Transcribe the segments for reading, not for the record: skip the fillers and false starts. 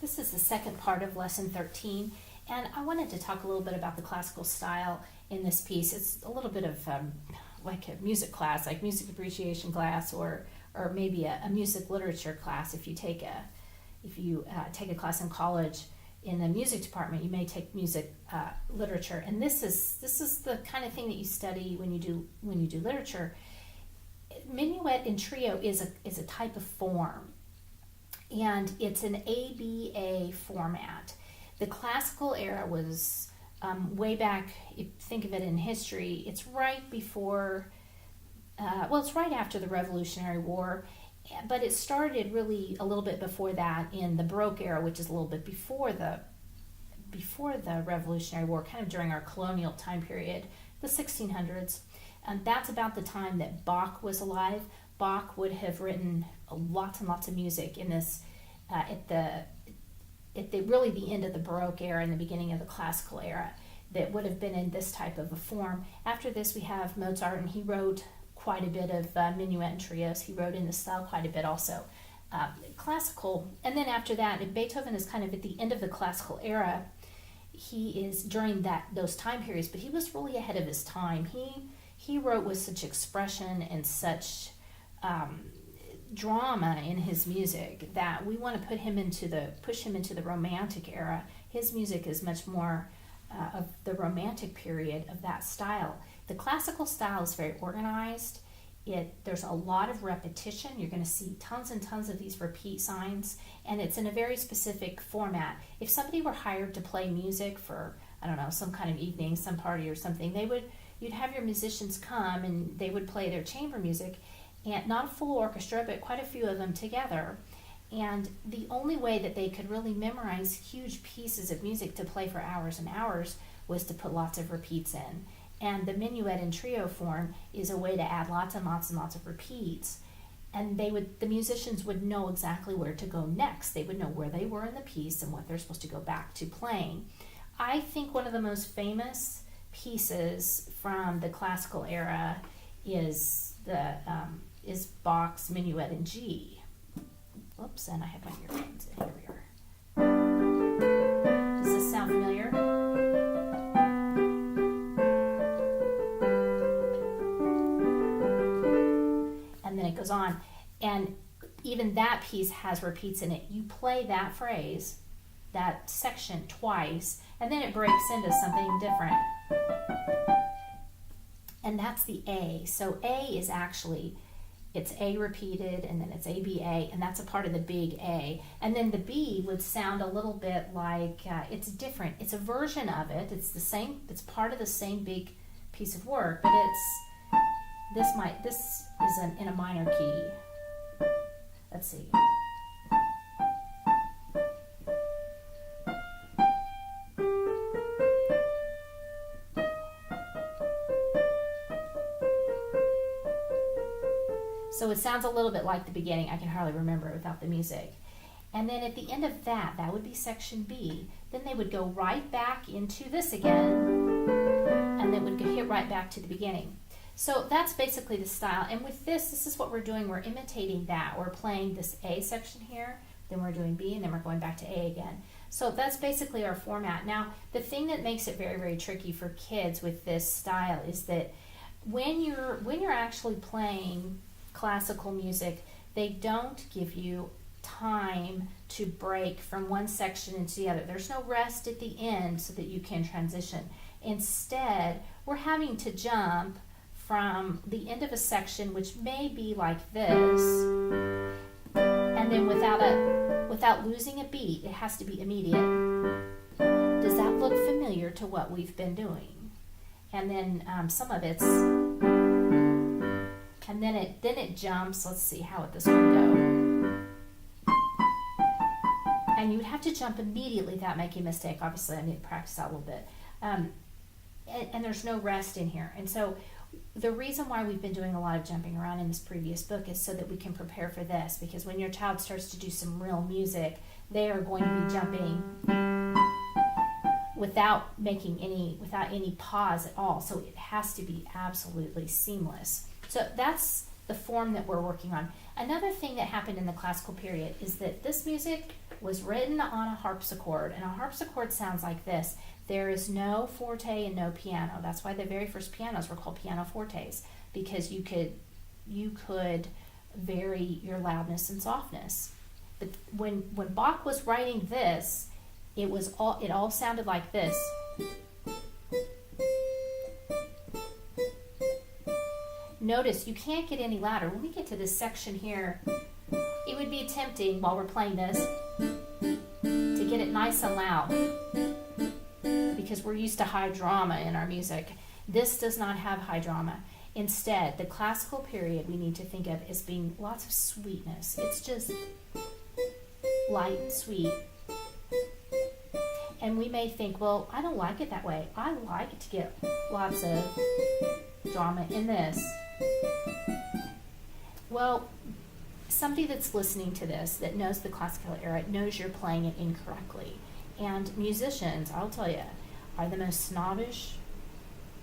This is the second part of lesson 13, and I wanted to talk a little bit about the classical style in this piece. It's a little bit of like a music class, like music appreciation class, or maybe a music literature class. If you take a class in college in the music department, you may take music literature, and this is the kind of thing that you study when you do literature. Minuet and trio is a type of form, and it's an ABA format. The classical era was way back. If you think of it in history, it's right before. It's right after the Revolutionary War, but it started really a little bit before that in the Baroque era, which is a little bit before the Revolutionary War, kind of during our colonial time period, the 1600s. And that's about the time that Bach was alive. Bach would have written lots and lots of music in this at the really the end of the Baroque era and the beginning of the classical era, that would have been in this type of a form. After this, we have Mozart, and he wrote quite a bit of minuet and trios. He wrote in this style quite a bit also. Classical, and then after that, Beethoven is kind of at the end of the classical era. He is during those time periods, but he was really ahead of his time. He wrote with such expression and such drama in his music that we want to push him into the Romantic era. His music is much more of the Romantic period of that style. The classical style is very organized. There's a lot of repetition. You're going to see tons and tons of these repeat signs, and it's in a very specific format. If somebody were hired to play music for, I don't know, some kind of evening, some party or something, you'd have your musicians come and they would play their chamber music, and not a full orchestra, but quite a few of them together. And the only way that they could really memorize huge pieces of music to play for hours and hours was to put lots of repeats in. And the minuet and trio form is a way to add lots and lots and lots of repeats. And the musicians would know exactly where to go next. They would know where they were in the piece and what they're supposed to go back to playing. I think one of the most famous pieces from the classical era is Bach's Minuet in G. Whoops, and I have my earphones in. Here we are. Does this sound familiar? And then it goes on, and even that piece has repeats in it. You play that phrase, that section twice, and then it breaks into something different. And that's the A. So A is actually, it's A repeated, and then it's ABA, and that's a part of the big A. And then the B would sound a little bit like, it's different. It's a version of it. It's the same, it's part of the same big piece of work, but this is in a minor key. Let's see. So it sounds a little bit like the beginning. I can hardly remember it without the music. And then at the end of that would be section B. Then they would go right back into this again, and they would hit right back to the beginning. So that's basically the style. And with this is what we're doing. We're imitating that. We're playing this A section here, then we're doing B, and then we're going back to A again. So that's basically our format. Now, the thing that makes it very, very tricky for kids with this style is that when you're actually playing classical music, they don't give you time to break from one section into the other. There's no rest at the end so that you can transition. Instead, we're having to jump from the end of a section, which may be like this, and then without losing a beat, it has to be immediate. Does that look familiar to what we've been doing? And then some of it's, and then it jumps. Let's see how would this one go. And you would have to jump immediately without making a mistake. Obviously, I need to practice that a little bit. And there's no rest in here. And so the reason why we've been doing a lot of jumping around in this previous book is so that we can prepare for this. Because when your child starts to do some real music, they are going to be jumping without any pause at all. So it has to be absolutely seamless. So that's the form that we're working on. Another thing that happened in the classical period is that this music was written on a harpsichord, and a harpsichord sounds like this. There is no forte and no piano. That's why the very first pianos were called pianofortes, because you could vary your loudness and softness. But when Bach was writing this, it all sounded like this. Notice you can't get any louder. When we get to this section here, it would be tempting while we're playing this to get it nice and loud, because we're used to high drama in our music. This does not have high drama. Instead, the classical period we need to think of as being lots of sweetness. It's just light, sweet. And we may think, well, I don't like it that way. I like it to get lots of drama in this. Well, somebody that's listening to this that knows the classical era knows you're playing it incorrectly. And musicians, I'll tell you, are the most snobbish,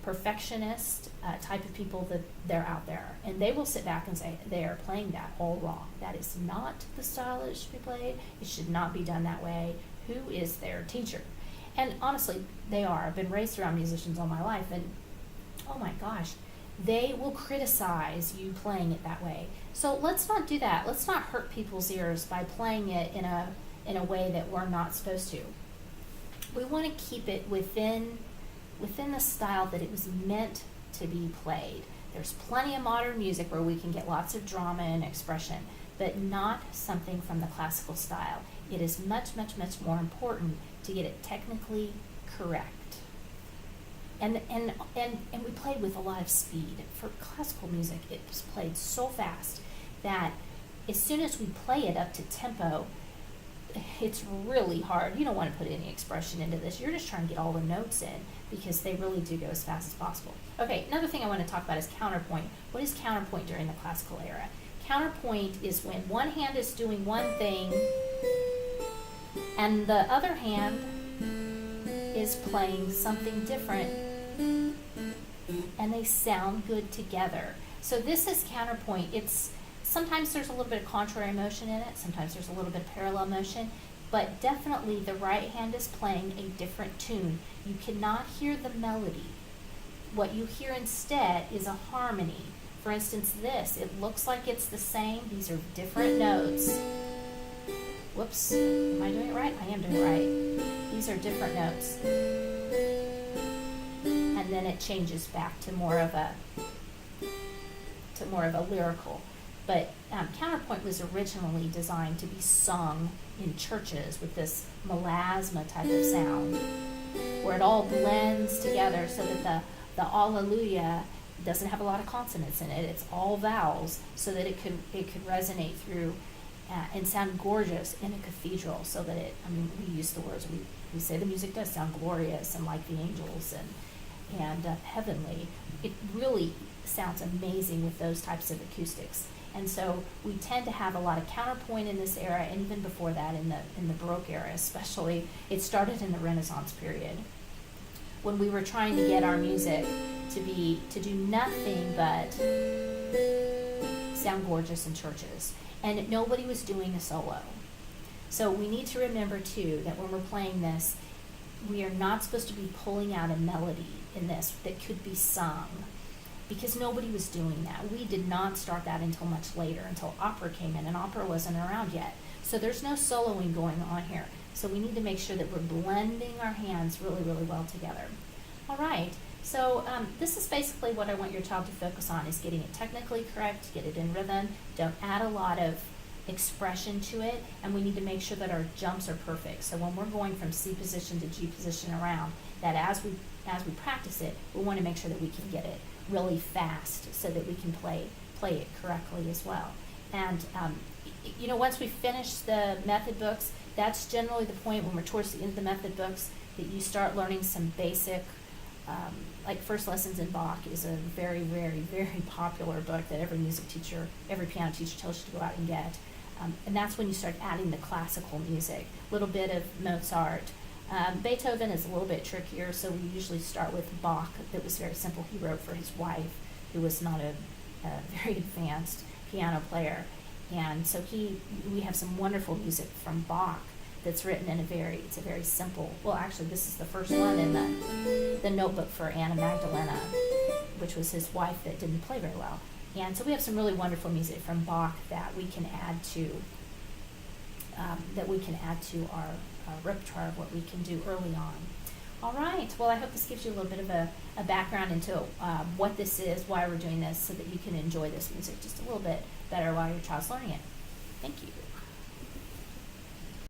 perfectionist type of people that they're out there. And they will sit back and say, they are playing that all wrong. That is not the style that it should be played. It should not be done that way. Who is their teacher? And honestly, they are. I've been raised around musicians all my life, and oh my gosh, they will criticize you playing it that way. So let's not do that. Let's not hurt people's ears by playing it in a way that we're not supposed to. We want to keep it within the style that it was meant to be played. There's plenty of modern music where we can get lots of drama and expression, but not something from the classical style. It is much, much, much more important to get it technically correct. And we played with a lot of speed. For classical music, it was played so fast that as soon as we play it up to tempo, it's really hard. You don't want to put any expression into this. You're just trying to get all the notes in, because they really do go as fast as possible. Okay, another thing I want to talk about is counterpoint. What is counterpoint during the classical era? Counterpoint is when one hand is doing one thing and the other hand is playing something different, and they sound good together. So this is counterpoint. It's sometimes there's a little bit of contrary motion in it, sometimes there's a little bit of parallel motion, but definitely the right hand is playing a different tune. You cannot hear the melody. What you hear instead is a harmony. For instance, this, it looks like it's the same. These are different notes. Whoops, am I doing it right? I am doing it right. These are different notes. And then it changes back to more of a lyrical. But counterpoint was originally designed to be sung in churches with this melasma type of sound, where it all blends together so that the Alleluia doesn't have a lot of consonants in it. It's all vowels, so that it could resonate through and sound gorgeous in a cathedral. So that we use the words, we say the music does sound glorious and like the angels and heavenly. It really sounds amazing with those types of acoustics. And so we tend to have a lot of counterpoint in this era, and even before that in the Baroque era especially. It started in the Renaissance period, when we were trying to get our music to do nothing but sound gorgeous in churches, and nobody was doing a solo. So we need to remember too that when we're playing this, we are not supposed to be pulling out a melody in this that could be sung, because nobody was doing that. We did not start that until much later, until opera came in, and opera wasn't around yet. So there's no soloing going on here. So we need to make sure that we're blending our hands really, really well together. All right, so this is basically what I want your child to focus on, is getting it technically correct, get it in rhythm, don't add a lot of expression to it, and we need to make sure that our jumps are perfect. So when we're going from C position to G position around, that as we practice it, we want to make sure that we can get it really fast so that we can play it correctly as well. And once we finish the method books, that's generally the point when we're towards the end of the method books that you start learning some basic, like First Lessons in Bach is a very, very, very popular book that every music teacher, every piano teacher tells you to go out and get. And that's when you start adding the classical music, a little bit of Mozart. Beethoven is a little bit trickier, so we usually start with Bach. That was very simple. He wrote for his wife, who was not a very advanced piano player. And so we have some wonderful music from Bach that's written in it's a very simple, well actually this is the first one in the notebook for Anna Magdalena, which was his wife that didn't play very well. And so we have some really wonderful music from Bach that we can add to our repertoire of what we can do early on. All right, well I hope this gives you a little bit of a background into what this is, why we're doing this, so that you can enjoy this music just a little bit better while your child's learning it. Thank you.